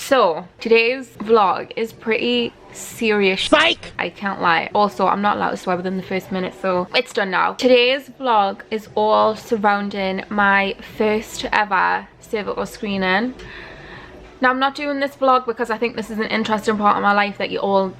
So today's vlog is pretty serious. Psych! I can't lie. Also, I'm not allowed to swear within the first minute, so it's done now. Today's vlog is all surrounding my first ever cervical screening. Now, I'm not doing this vlog because I think this is an interesting part of my life that you're all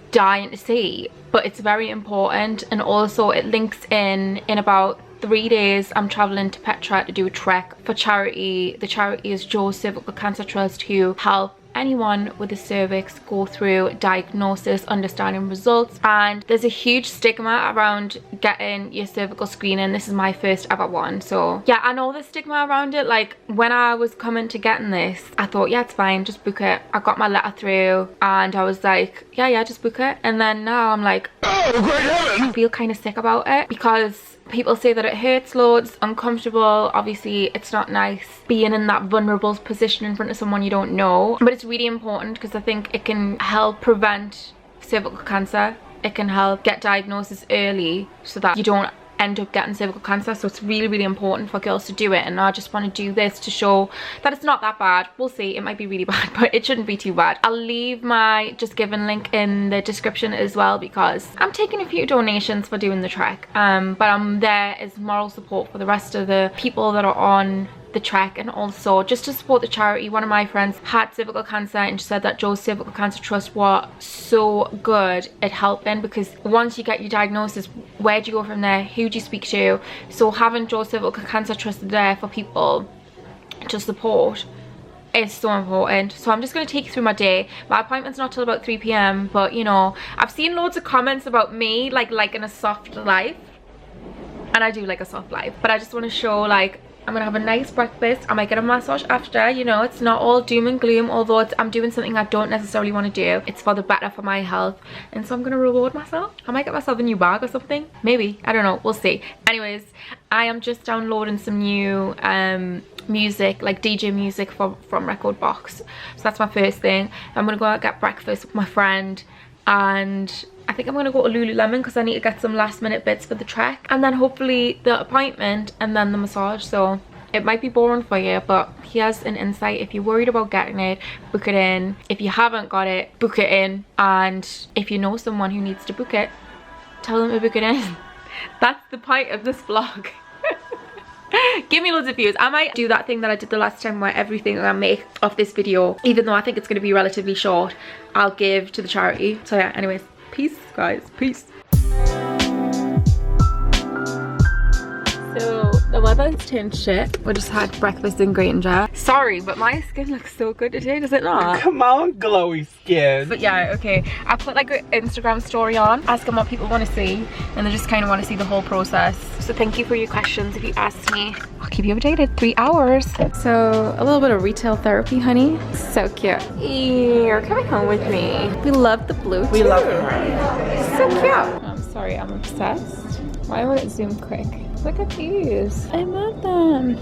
dying to see, but it's very important, and also it links in about 3 days. I'm traveling to Petra to do a trek for charity. The charity is Joe's Cervical Cancer Trust, who help anyone with the cervix go through diagnosis, understanding results. And there's a huge stigma around getting your cervical screening. This is my first ever one, so yeah, I know the stigma around it. Like, when I was coming to getting this, I thought, yeah, it's fine, just book it. I got my letter through and I was like, yeah, just book it. And then now I'm like, oh great heaven, I feel kind of sick about it because people say that it hurts loads, uncomfortable. Obviously, it's not nice being in that vulnerable position in front of someone you don't know. But it's really important because I think it can help prevent cervical cancer. It can help get diagnosis early so that you don't end up getting cervical cancer. So it's really, really important for girls to do it, and I just want to do this to show that it's not that bad. We'll see, it might be really bad, but it shouldn't be too bad. I'll leave my Just Giving link in the description as well, because I'm taking a few donations for doing the trek, but I'm there as moral support for the rest of the people that are on the trek, and also just to support the charity. One of my friends had cervical cancer and she said that Joe's Cervical Cancer Trust was so good at helping, because once you get your diagnosis, where do you go from there? Who do you speak to? So having Joe's Cervical Cancer Trust there for people to support is so important. So I'm just going to take you through my day. My appointment's not till about 3 p.m, but you know, I've seen loads of comments about me liking a soft life, and I do like a soft life, but I just want to show, like, I'm gonna have a nice breakfast. I might get a massage after, you know, it's not all doom and gloom, although I'm doing something I don't necessarily want to do. It's for the better for my health, and so I'm gonna reward myself. I might get myself a new bag or something, maybe, I don't know, we'll see. Anyways, I am just downloading some new music, like DJ music from Record Box. So that's my first thing. I'm gonna go out and get breakfast with my friend, and I think I'm gonna go to Lululemon because I need to get some last minute bits for the trek, and then hopefully the appointment and then the massage. So it might be boring for you, but here's an insight. If you're worried about getting it, book it in. If you haven't got it, book it in. And if you know someone who needs to book it, tell them to book it in. That's the point of this vlog. Give me loads of views. I might do that thing that I did the last time, where everything that I make of this video, even though I think it's going to be relatively short, I'll give to the charity. So yeah, anyways, peace guys, peace. So the weather's turned shit. We just had breakfast in Granger. Sorry, but my skin looks so good today, does it not? Come on, glowy skin. But yeah, okay. I put like an Instagram story on asking what people want to see, and they just kind of want to see the whole process. So thank you for your questions. If you ask me, I'll keep you updated. 3 hours. So a little bit of retail therapy, honey. So cute. You're coming home with me. We love the blue too. We love her. So cute. I'm sorry, I'm obsessed. Why won't it zoom quick? Look at these. I love them.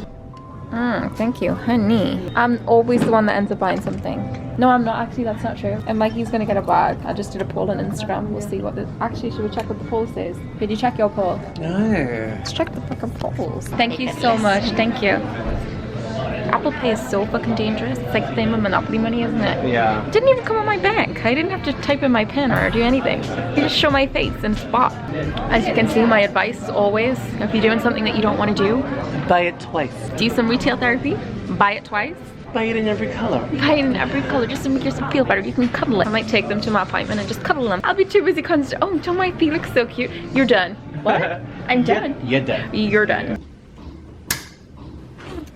Thank you, honey. I'm always the one that ends up buying something. No, I'm not. Actually, that's not true. And Mikey's gonna get a bag. I just did a poll on Instagram. We'll see what the... Actually, should we check what the poll says? Did you check your poll? No. Let's check the fucking polls. Thank you so much. Thank you. Apple Pay is so fucking dangerous. It's like the same with Monopoly money, isn't it? Yeah. It didn't even come on my bank. I didn't have to type in my PIN or do anything. You just show my face and spot. As you can see, my advice is always, if you're doing something that you don't want to do, Buy it twice. do some retail therapy, buy it twice. Buy it in every color. Buy it in every color just to make yourself feel better. You can cuddle it. I might take them to my appointment and just cuddle them. I'll be too busy oh, don't my feet look so cute. You're done. What? I'm done. You're done. You're done.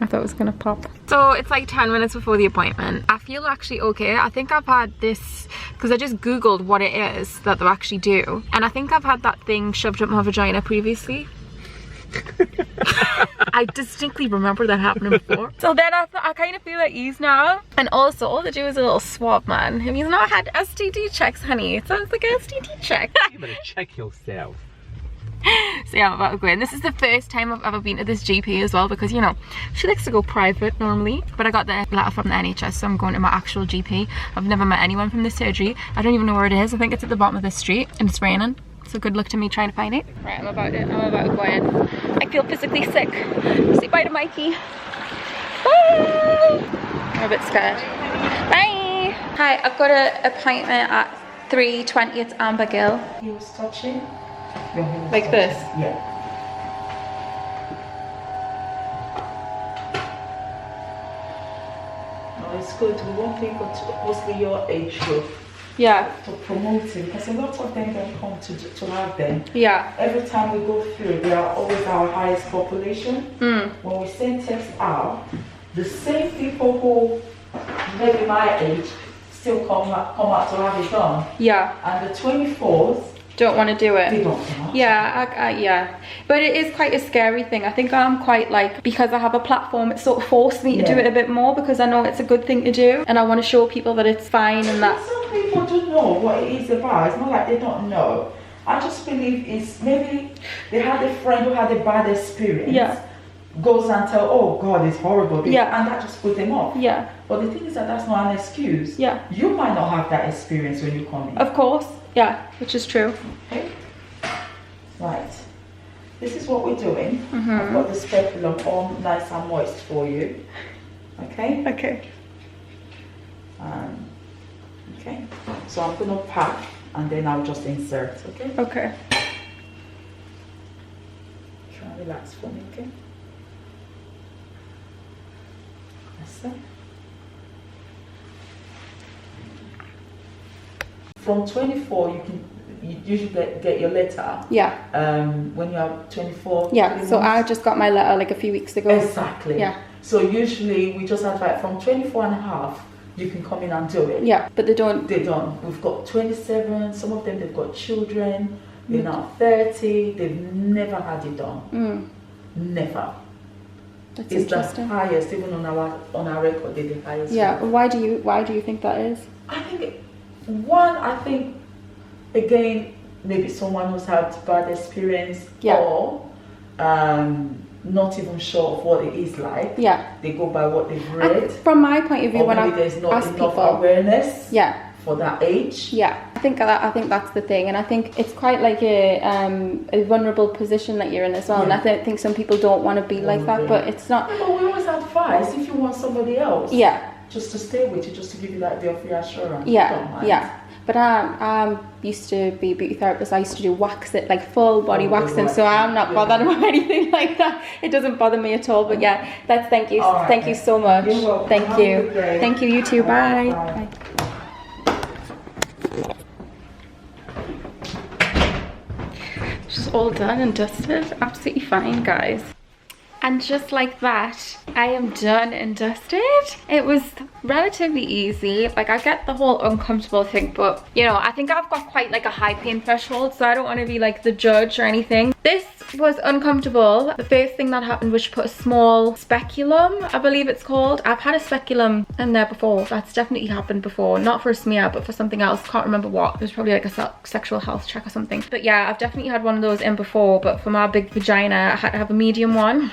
I thought it was gonna pop. So it's like 10 minutes before the appointment. I feel actually okay. I think I've had this, because I just googled what it is that they actually do, and I think I've had that thing shoved up my vagina previously. I distinctly remember that happening before. So then I kind of feel at ease now. And also, all they do is a little swab, man. Have you not had STD checks, honey? It sounds like an STD check. You better check yourself. So yeah, I'm about to go in. This is the first time I've ever been to this GP as well, because you know, she likes to go private normally, but I got the letter from the NHS, so I'm going to my actual GP. I've never met anyone from the surgery. I don't even know where it is. I think it's at the bottom of the street, and it's raining, so good luck to me trying to find it. Right, I'm about to go in. I feel physically sick. Say bye to Mikey. Bye. I'm a bit scared. Bye. Hi, I've got an appointment at 3:20 at Amber Gill. He was touching. Like this? Yeah. No, it's good. We want people to, mostly your age group, Yeah. to promote it, because a lot of them don't come to have them. Yeah. Every time we go through, they are always our highest population. When we send tests out, the same people who maybe my age still come out to have it done. Yeah. And the 24th, Don't want to do they it. don't come out. Yeah, yeah. But it is quite a scary thing. I think I'm quite like, because I have a platform, it sort of forced me to do it a bit more, because I know it's a good thing to do. And I want to show people that it's fine and that. Some people do know what it is about. It's not like they don't know. I just believe it's maybe they had a friend who had a bad experience. Yeah. Goes and tell, oh God, it's horrible. Yeah. And that just put them off. Yeah. But the thing is that that's not an excuse. Yeah. You might not have that experience when you come in. Of course. Yeah, which is true. Okay. Right. This is what we're doing. I've got the speculum all nice and moist for you. Okay. Okay. Okay. So I'm gonna pack and then I'll just insert. Okay. Okay. Try and relax for me. Okay. That's it. From 24, you usually get your letter. Yeah. When you're 24. Yeah. So I just got my letter like a few weeks ago. Exactly. Yeah. So usually we just advise from 24 and a half, you can come in and do it. Yeah, but they don't. They don't. We've got 27. Some of them, they've got children. They're now 30. They've never had it done. Never. That's It's the interesting. highest, even on our record, they're the highest. Yeah. one. Why do you think that is? I think I think again, maybe someone who's had bad experience, or not even sure of what it is like. Yeah. They go by what they've read. From my point of view, Or when maybe I there's not ask enough people, awareness. Yeah. For that age. Yeah, I think that's the thing, and I think it's quite like a vulnerable position that you're in as well. And I think some people don't want to be like that, but it's not. Yeah, but we always advise if you want somebody else. Yeah. Just to stay with you, just to give you that bit of reassurance. Yeah. Don't mind. Yeah. But I used to be a beauty therapist. I used to do waxing, like full body waxing, so I'm not bothered with anything like that. It doesn't bother me at all. But yeah, thank you. Right, thank you so much. You're welcome. Thank Have a you. good day. Thank you. You too. Bye. Bye. Bye. Just all done and dusted. Absolutely fine, guys. And just like that, I am done and dusted. It was relatively easy. Like, I get the whole uncomfortable thing, but you know, I think I've got quite like a high pain threshold, so I don't want to be like the judge or anything. This was uncomfortable. The first thing that happened was she put a small speculum, I believe it's called. I've had a speculum in there before. That's definitely happened before. Not for a smear, but for something else. Can't remember what. It was probably like a sexual health check or something. But yeah, I've definitely had one of those in before, but for my big vagina, I had to have a medium one.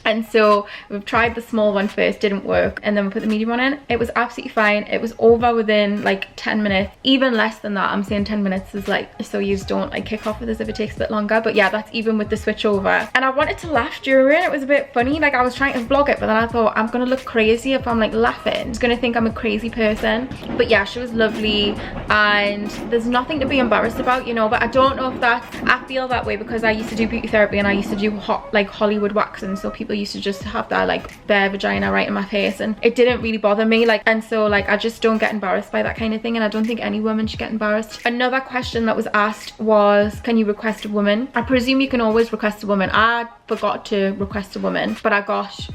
And so we've tried the small one first, didn't work, and then we put the medium one in. It was absolutely fine. It was over within like 10 minutes, even less than that. I'm saying 10 minutes is like, so you don't like kick off with this if it takes a bit longer. But yeah, that's even with the switch over. And I wanted to laugh during. It was a bit funny. Like, I was trying to vlog it, but then I thought I'm gonna look crazy if I'm like laughing. It's gonna think I'm a crazy person. But yeah, she was lovely, and there's nothing to be embarrassed about, you know. But I don't know if that's, I feel that way because I used to do beauty therapy and I used to do like Hollywood waxing, so people used to just have that like bare vagina right in my face, and it didn't really bother me. Like, and so like I just don't get embarrassed by that kind of thing, and I don't think any woman should get embarrassed. Another question that was asked was, can you request a woman? I presume you can always request a woman. I forgot to request a woman, but I got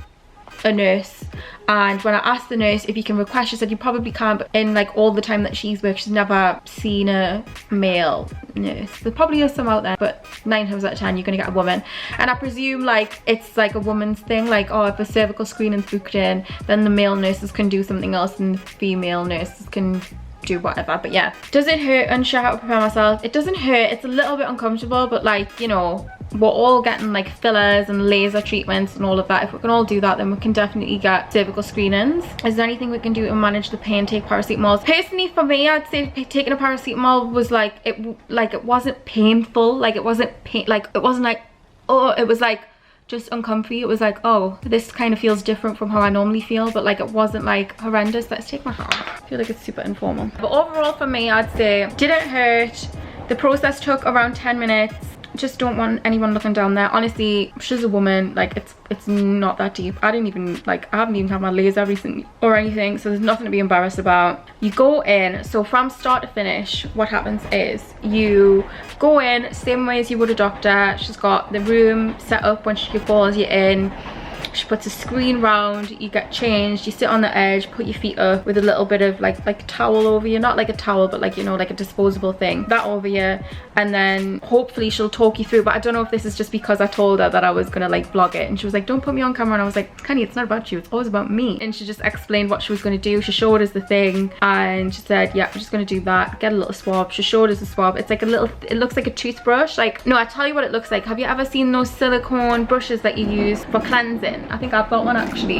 a nurse, and when I asked the nurse if you can request, she said you probably can, but in like all the time that she's worked, she's never seen a male nurse. There probably is some out there, but 9 times out of 10 you're gonna get a woman. And I presume like it's like a woman's thing, like, oh, if a cervical screening's booked in, then the male nurses can do something else and the female nurses can do whatever. But yeah, does it hurt? Unsure how to prepare myself. It doesn't hurt. It's a little bit uncomfortable, but like, you know, we're all getting like fillers and laser treatments and all of that. If we can all do that, then we can definitely get cervical screenings. Is there anything we can do to manage the pain? Take paracetamol. Personally, for me, I'd say taking a paracetamol was like, it wasn't painful. Like, it wasn't pain, like it wasn't like, oh, it was like just uncomfy. It was like, oh, this kind of feels different from how I normally feel, but like it wasn't like horrendous. Let's take my hat off. I feel like it's super informal. But overall for me, I'd say didn't hurt. The process took around 10 minutes. Just don't want anyone looking down there. Honestly, she's a woman, like it's not that deep. I haven't even had my laser recently or anything, so there's nothing to be embarrassed about. You go in, so from start to finish, what happens is you go in same way as you would a doctor. She's got the room set up when she calls you in. She puts a screen round, you get changed, you sit on the edge, put your feet up with a little bit of like towel over you, not like a towel, but like, you know, like a disposable thing, that over you, and then hopefully she'll talk you through. But I don't know if this is just because I told her that I was gonna like vlog it, and she was like, don't put me on camera, and I was like, Kenny, it's not about you, it's always about me. And she just explained what she was gonna do. She showed us the thing and she said, yeah, I'm just gonna do that, get a little swab. She showed us the swab. It's like a little, it looks like a toothbrush. Like, no, I tell you what it looks like. Have you ever seen those silicone brushes that you use for cleansing? I think I've got one actually.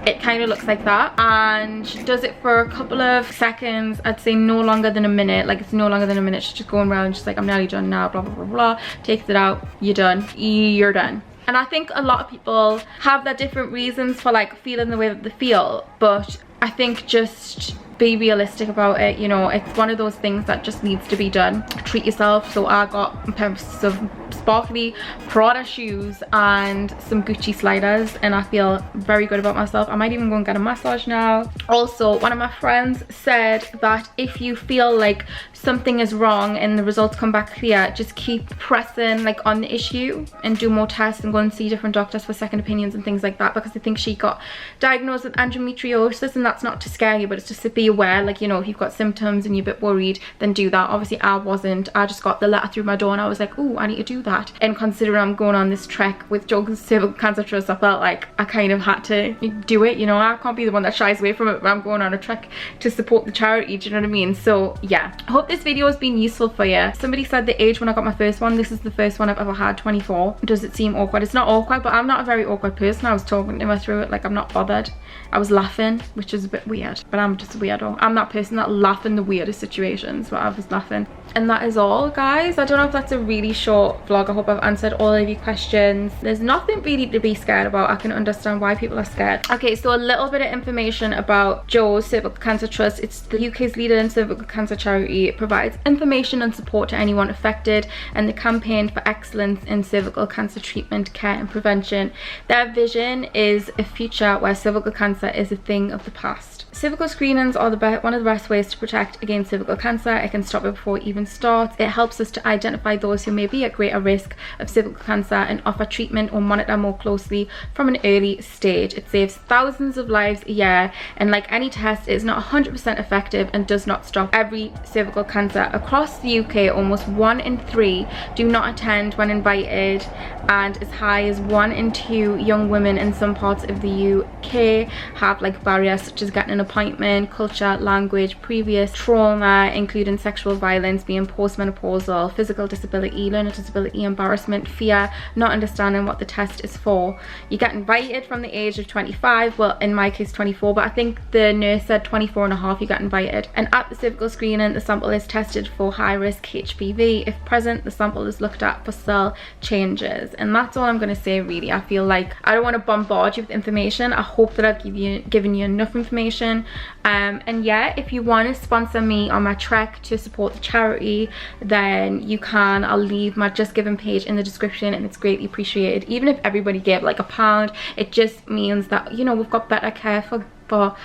It kind of looks like that, and she does it for a couple of seconds. I'd say no longer than a minute. Like, it's no longer than a minute. She's just going around, she's like, I'm nearly done now, blah blah blah blah, takes it out, you're done, you're done. And I think a lot of people have their different reasons for like feeling the way that they feel, but I think just be realistic about it. You know, it's one of those things that just needs to be done. Treat yourself. So I got pairs of sparkly Prada shoes and some Gucci sliders, and I feel very good about myself. I might even go and get a massage now. Also, one of my friends said that if you feel like something is wrong and the results come back clear, just keep pressing like on the issue and do more tests and go and see different doctors for second opinions and things like that, because I think she got diagnosed with endometriosis, and that's not to scare you, but it's just to be aware. Like, you know, if you've got symptoms and you're a bit worried, then do that. Obviously I wasn't. I just got the letter through my door and I was like, oh, I need to do that. And considering I'm going on this trek with Joe's Cervical Cancer Trust, I felt like I kind of had to do it. You know, I can't be the one that shies away from it when I'm going on a trek to support the charity, do you know what I mean? So yeah, I hope this video has been useful for you. Somebody said the age when I got my first one. This is the first one I've ever had, 24. Does it seem awkward? It's not awkward, but I'm not a very awkward person. I was talking to her through it, like I'm not bothered. I was laughing, which is a bit weird, but I'm just a weirdo. I'm that person that laughs in the weirdest situations, but I was laughing. And that is all, guys. I don't know if that's a really short vlog. I hope I've answered all of your questions. There's nothing really to be scared about. I can understand why people are scared. Okay, so a little bit of information about Joe's Cervical Cancer Trust. It's the UK's leading cervical cancer charity. It provides information and support to anyone affected, and the campaign for excellence in cervical cancer treatment, care and prevention. Their vision is a future where cervical cancer is a thing of the past. Cervical screenings are one of the best ways to protect against cervical cancer. It can stop it before it even starts. It helps us to identify those who may be at greater risk of cervical cancer and offer treatment or monitor more closely from an early stage. It saves thousands of lives a year, and like any test, it is not 100% effective and does not stop every cervical cancer. Across the UK, almost 1 in 3 do not attend when invited, and as high as 1 in 2 young women in some parts of the UK have like barriers such as getting an appointment, culture, language, previous trauma, including sexual violence, being postmenopausal, physical disability, learning disability, embarrassment, fear, not understanding what the test is for. You get invited from the age of 25, well in my case 24, but I think the nurse said 24 and a half you get invited. And at the cervical screening, the sample is tested for high risk HPV. If present, the sample is looked at for cell changes. And that's all I'm going to say, really. I feel like I don't want to bombard you with information. I hope that I've given you enough information. And yeah, if you want to sponsor me on my trek to support the charity, then you can. I'll leave my Just Giving page in the description, and it's greatly appreciated. Even if everybody gave like £1, it just means that, you know, we've got better care for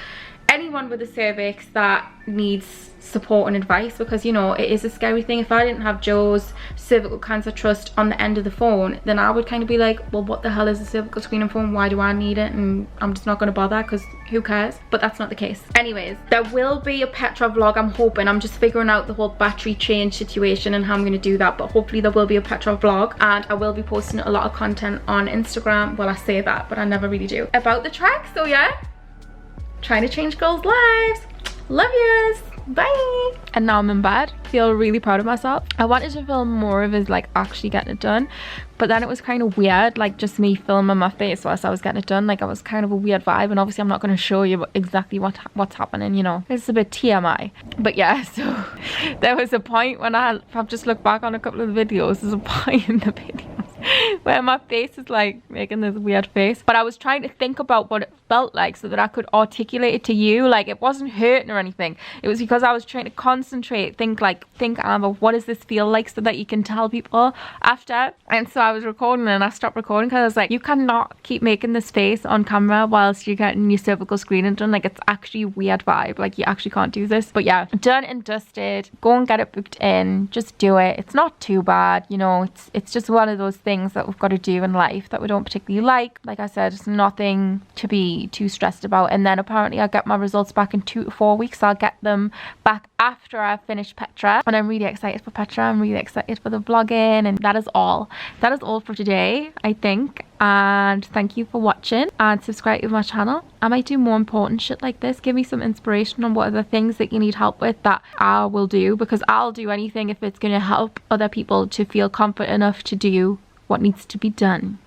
anyone with a cervix that needs support and advice, because you know it is a scary thing. If I didn't have Joe's Cervical Cancer Trust on the end of the phone, then I would kind of be like, well, what the hell is a cervical screening phone? Why do I need it? And I'm just not going to bother, because who cares? But that's not the case. Anyways, there will be a Petra vlog, I'm hoping. I'm just figuring out the whole battery change situation and how I'm going to do that, but hopefully there will be a Petra vlog, and I will be posting a lot of content on Instagram. Well, I say that, but I never really do, about the trek. So yeah, trying to change girls' lives. Love yous. Bye. And now I'm in bed. Feel really proud of myself. I wanted to film more of us like actually getting it done, but then it was kind of weird, like just me filming my face whilst I was getting it done. Like, it was kind of a weird vibe, and obviously I'm not going to show you exactly what's happening, you know. It's a bit TMI. But yeah, so there was a point when I've just looked back on a couple of the videos, there's a point in the videos where my face is like making this weird face. But I was trying to think about what it felt like so that I could articulate it to you. Like, it wasn't hurting or anything. It was because I was trying to concentrate, think Amber, what does this feel like, so that you can tell people after. And so I was recording and I stopped recording because I was like, you cannot keep making this face on camera whilst you're getting your cervical screening done. Like, it's actually a weird vibe. Like, you actually can't do this. But yeah, done and dusted. Go and get it booked in. Just do it. It's not too bad, you know. It's just one of those things that we've got to do in life that we don't particularly like. Like I said, it's nothing to be too stressed about. And then apparently I'll get my results back in 2 to 4 weeks. I'll get them back after I finish Petra, and I'm really excited for Petra. I'm really excited for the vlogging, and that is all for today, I think. And thank you for watching, and subscribe to my channel. I might do more important shit like this. Give me some inspiration on what are the things that you need help with that I will do, because I'll do anything if it's going to help other people to feel confident enough to do what needs to be done.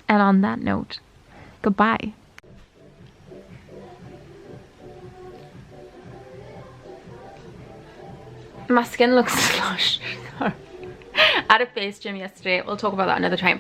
And on that note, goodbye. My skin looks flushed. I had a face gym yesterday. We'll talk about that another time.